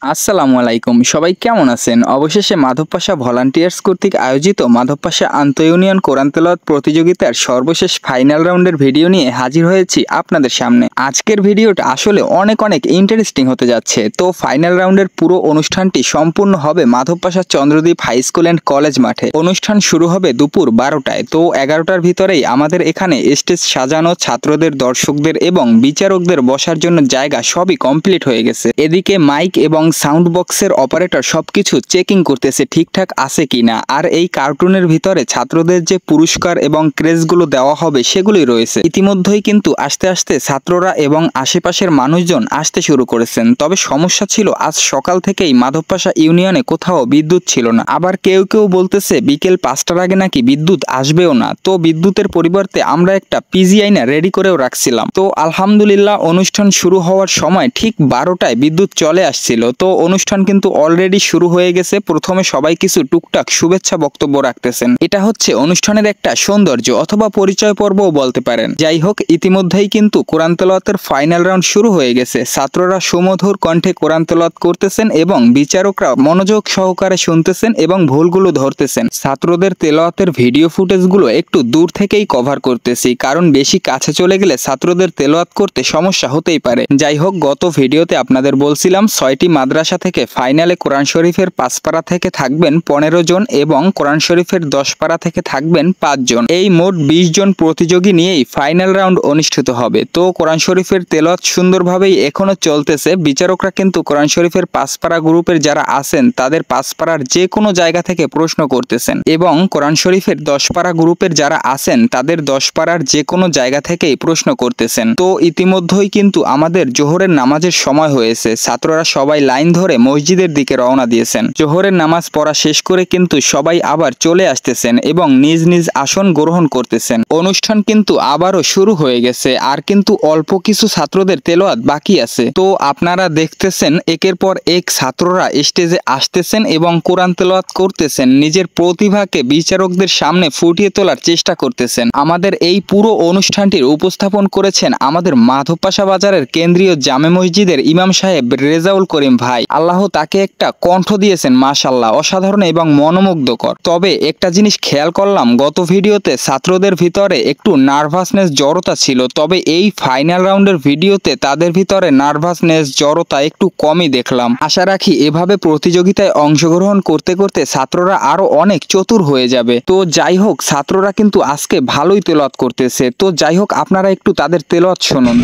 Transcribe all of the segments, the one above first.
আসসালামু আলাইকুম, সবাই কেমন আছেন? অবশেষে মাধবপাশা ভলান্টিয়ার্স কর্তৃক আয়োজিত মাধবপাশা আন্তঃ ইউনিয়ন কোরআন তেলাওয়াত প্রতিযোগিতার সর্বশেষ ফাইনাল রাউন্ডের ভিডিও নিয়ে হাজির হয়েছি আপনাদের সামনে। আজকের ভিডিওটা আসলে অনেক ইন্টারেস্টিং হতে যাচ্ছে। তো ফাইনাল রাউন্ডের পুরো অনুষ্ঠানটি সম্পূর্ণ হবে Madhabpasha Chandradwip high school and college মাঠে। অনুষ্ঠান শুরু হবে দুপুর 12টায়। তো 11টার ভিতরেই আমাদের এখানে স্টেজ সাজানো, ছাত্রদের, দর্শকদের এবং বিচারকদের বসার জন্য জায়গা সবই কমপ্লিট হয়ে গেছে। এদিকে মাইক এবং সাউন্ড বক্সের অপারেটর সবকিছু চেকিং করতেছে ঠিকঠাক আছে কিনা। আর এই কার্টুনের ভিতরে ছাত্রদের যে পুরস্কার এবং ক্রেজগুলো দেওয়া হবে সেগুলোই রয়েছে। ইতিমধ্যেই কিন্তু আস্তে আস্তে ছাত্ররা এবং আশেপাশের মানুষজন আসতে শুরু করেছেন। তবে সমস্যা ছিল আজ সকাল থেকেই মাধবপাশা ইউনিয়নে কোথাও বিদ্যুৎ ছিল না। আবার কেউ বলতেছে বিকেল 5টার আগে নাকি বিদ্যুৎ আসবেও না। তো বিদ্যুতের পরিবর্তে আমরা একটা পিজিআই না রেডি করেও রাখছিলাম। তো আলহামদুলিল্লাহ অনুষ্ঠান শুরু হওয়ার সময় ঠিক 12টায় বিদ্যুৎ চলে আসছিল। তো অনুষ্ঠান কিন্তু অলরেডি শুরু হয়ে গেছে। প্রথমে সবাই কিছু টুকটাক শুভেচ্ছা বক্তব্য রাখতেছেন। এটা হচ্ছে অনুষ্ঠানের একটা সৌন্দর্য অথবা পরিচয় পর্বও বলতে পারেন। যাই হোক, ইতিমধ্যেই কিন্তু কোরআন তেলাওয়াতের ফাইনাল রাউন্ড শুরু হয়ে গেছে। ছাত্ররা সুমধুর কণ্ঠে কোরআন তেলাওয়াত করতেছেন এবং বিচারকরা মনোযোগ সহকারে শুনতেছেন এবং ভুলগুলো ধরতেছেন। ছাত্রদের তেলাওয়াতের ভিডিও ফুটেজগুলো একটু দূর থেকেই কভার করতেছি, কারণ বেশি কাছে চলে গেলে ছাত্রদের তেলাওয়াত করতে সমস্যা হতেই পারে। যাই হোক, গত ভিডিওতে আপনাদের বলছিলাম 6টি মাদ্রাসা থেকে ফাইনালে কোরআন শরীফের 5 পারা থেকে থাকবেন 15 জন এবং কোরআন শরীফের 10 পারা থেকে থাকবেন 5 জন। এই মোট 20 জন প্রতিযোগী নিয়েই ফাইনাল রাউন্ড অনুষ্ঠিত হবে। তো কোরআন শরীফের তেলাওয়াত সুন্দরভাবেই এখনো চলতেছে। বিচারকরা কিন্তু কোরআন শরীফের 5 পারা গ্রুপের যারা আছেন তাদের 5 পারার যে কোনো জায়গা থেকে প্রশ্ন করতেছেন এবং কোরআন শরীফের 10 পারা গ্রুপের যারা আছেন তাদের 10 পারার যে কোনো জায়গা থেকেই প্রশ্ন করতেছেন। তো ইতিমধ্যেই কিন্তু আমাদের জোহরের নামাজের সময় হয়েছে। ছাত্ররা সবাই লাইন ধরে মসজিদের দিকে রওনা দিয়েছেন। জোহরের নামাজ পড়া শেষ করে কিন্তু সবাই আবার চলে আসতেছেন এবং নিজ নিজ আসন গ্রহণ করতেছেন। অনুষ্ঠান কিন্তু আবারও শুরু হয়ে গেছে। আর কিন্তু অল্প কিছু ছাত্রদের তেলাওয়াত বাকি আছে। তো আপনারা দেখতেছেন একের পর এক ছাত্ররা স্টেজে আসতেছেন এবং কোরআন তেলাওয়াত করতেছেন। নিজের প্রতিভাকে বিচারকদের সামনে ফুটিয়ে তোলার চেষ্টা করতেছেন। আমাদের এই পুরো অনুষ্ঠানটির উপস্থাপন করেছেন আমাদের মাধবপাশা বাজারের কেন্দ্রীয় জামে মসজিদের ইমাম সাহেব রেজাউল করিম ভাই। আল্লাহ তাকে একটা কণ্ঠ দিয়েছেন, মাশাআল্লাহ, অসাধারণ এবং মনোমুগ্ধকর। তবে একটা জিনিস খেয়াল করলাম, গত ভিডিওতে ছাত্রদের ভিতরে একটু নার্ভাসনেস, জড়তা ছিল। তবে এই ফাইনাল রাউন্ডের ভিডিওতে তাদের ভিতরে নার্ভাসনেস, জড়তা একটু কমই দেখলাম। আশা রাখি এভাবে প্রতিযোগিতায় অংশগ্রহণ করতে করতে ছাত্ররা আরো অনেক চতুর হয়ে যাবে। তো যাই হোক, ছাত্ররা কিন্তু আজকে ভালোই তেলাওয়াত করতেছে। তো যাই হোক, আপনারা একটু তাদের তেলাওয়াত শুনুন।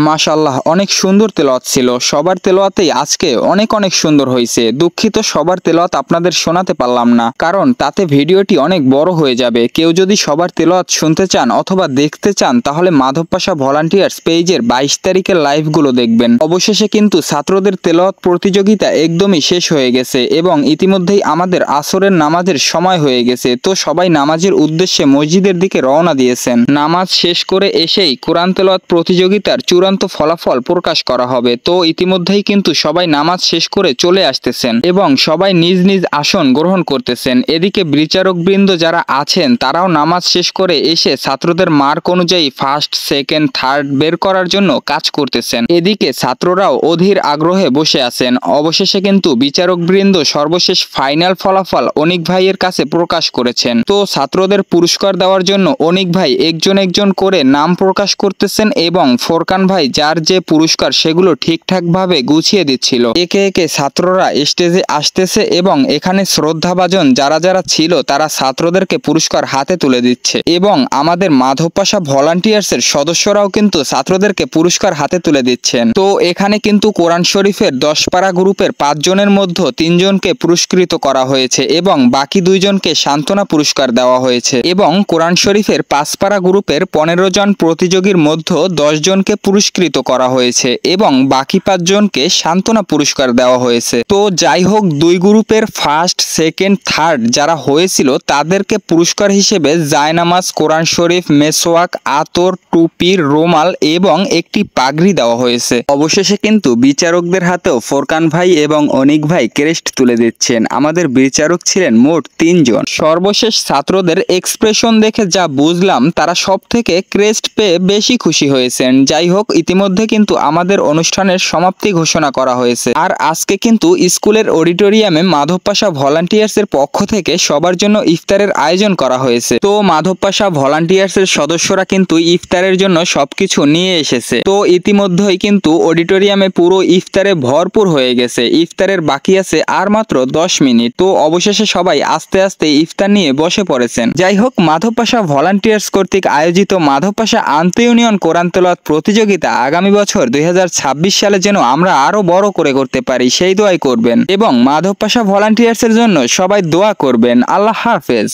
মাশাআল্লাহ, অনেক সুন্দর তেলাওয়াত ছিল। সবার তেলাওয়াতেই আজকে অনেক সুন্দর হয়েছে। দুঃখিত সবার তেলাওয়াত আপনাদের শোনাতে পারলাম না, কারণ তাতে ভিডিওটি অনেক বড় হয়ে যাবে। কেউ যদি সবার তেলাওয়াত শুনতে চান অথবা দেখতে চান তাহলে মাধবপাশা ভলান্টিয়ার্স পেজের 22 তারিখের লাইভগুলো দেখবেন। অবশেষে কিন্তু ছাত্রদের তেলাওয়াত প্রতিযোগিতা একদমই শেষ হয়ে গেছে এবং ইতিমধ্যেই আমাদের আসরের নামাজের সময় হয়ে গেছে। তো সবাই নামাজের উদ্দেশ্যে মসজিদের দিকে রওনা দিয়েছেন। নামাজ শেষ করে এসেই কোরআন তেলাওয়াত প্রতিযোগিতার চূড়ান্ত ফলাফল প্রকাশ করা হবে। তো ইতিমধ্যেই কিন্তু সবাই নামাজ শেষ করে চলে আসতেছেন এবং সবাই নিজ নিজ আসন গ্রহণ করতেছেন। এদিকে বিচারক বৃন্দ যারা আছেন তারাও নামাজ শেষ করে এসে ছাত্রদের মার্ক অনুযায়ী ফার্স্ট, সেকেন্ড, থার্ড বের করার জন্য কাজ করতেছেন। এদিকে ছাত্ররাও অধীর আগ্রহে বসে আছেন। অবশেষে কিন্তু বিচারক বৃন্দ সর্বশেষ ফাইনাল ফলাফল অনিক ভাইয়ের কাছে প্রকাশ করেছেন। তো ছাত্রদের পুরস্কার দেওয়ার জন্য অনিক ভাই একজন করে নাম প্রকাশ করতেছেন এবং ফোরকান ভাই যার যে পুরস্কার সেগুলো ঠিকঠাক ভাবে গুছিয়ে দিচ্ছিল। একে একে ছাত্ররা স্টেজে আসতেছে এবং এখানে শ্রদ্ধাভাজন যারা ছিল তারা ছাত্রদেরকে পুরস্কার হাতে তুলে দিচ্ছে এবং আমাদের মাধবপাশা ভলান্টিয়ার্সের সদস্যরাও কিন্তু ছাত্রদেরকে পুরস্কার হাতে তুলে দিচ্ছেন। তো এখানে কিন্তু কোরআন শরীফের 10 পারা গ্রুপের 5 জনের মধ্যে 3 জনকে পুরস্কৃত করা হয়েছে এবং বাকি 2 জনকে সান্ত্বনা পুরস্কার দেওয়া হয়েছে এবং কোরআন শরীফের 5 পারা গ্রুপের 15 জন প্রতিযোগীর মধ্যে 10 জনকে পুরস্কৃত পুরস্কৃত করা হয়েছে এবং বাকি 5 জনকে সান্ত্বনা পুরস্কার দেওয়া হয়েছে। তো যাই হোক, 2 গ্রুপের ফার্স্ট, সেকেন্ড, থার্ড যারা হয়েছিল তাদেরকে পুরস্কার হিসেবে জায়নামাজ, কোরআন শরীফ, মেসওয়াক, আতর, টুপি, রুমাল এবং একটি পাগড়ি দেওয়া হয়েছে। অবশেষে কিন্তু বিচারকদের হাতেও ফোরকান ভাই এবং অনিক ভাই ক্রেস্ট তুলে দিচ্ছেন। আমাদের বিচারক ছিলেন মোট 3 জন। সর্বশেষ ছাত্রদের এক্সপ্রেশন দেখে যা বুঝলাম, তারা সব থেকে ক্রেস্ট পেয়ে বেশি খুশি হয়েছেন। যাই হোক, ইতিমধ্যে কিন্তু আমাদের অনুষ্ঠানের সমাপ্তি ঘোষণা করা হয়েছে। আর আজকে কিন্তু স্কুলের অডিটোরিয়ামে মাধব পাশা ভলান্টিয়ার্স এর পক্ষ থেকে সবার জন্য ইফতারের আয়োজন করা হয়েছে। তো মাধব পাশা ভলান্টিয়ার্স এর সদস্যরা কিন্তু ইফতারের জন্য সবকিছু নিয়ে এসেছে। তো ইতিমধ্যেই কিন্তু অডিটোরিয়ামে পুরো ইফতারে ভরপুর হয়ে গেছে। ইফতারের বাকি আছে আর মাত্র 10 মিনিট। তো অবশেষে সবাই আস্তে আস্তে ইফতার নিয়ে বসে পড়েছেন। যাই হোক, মাধব পাশা ভলান্টিয়ার্স কর্তৃক আয়োজিত মাধব পাশা আন্তঃ ইউনিয়ন কোরআন তেলাওয়াত প্রতিযোগিতা আগামী বছর 2026 সালে যেন আমরা আরো বড় করে করতে পারি, সেই দোয়াই করবেন এবং মাধব পাশা ভলান্টিয়ার্স এর জন্য সবাই দোয়া করবেন। আল্লাহ হাফেজ।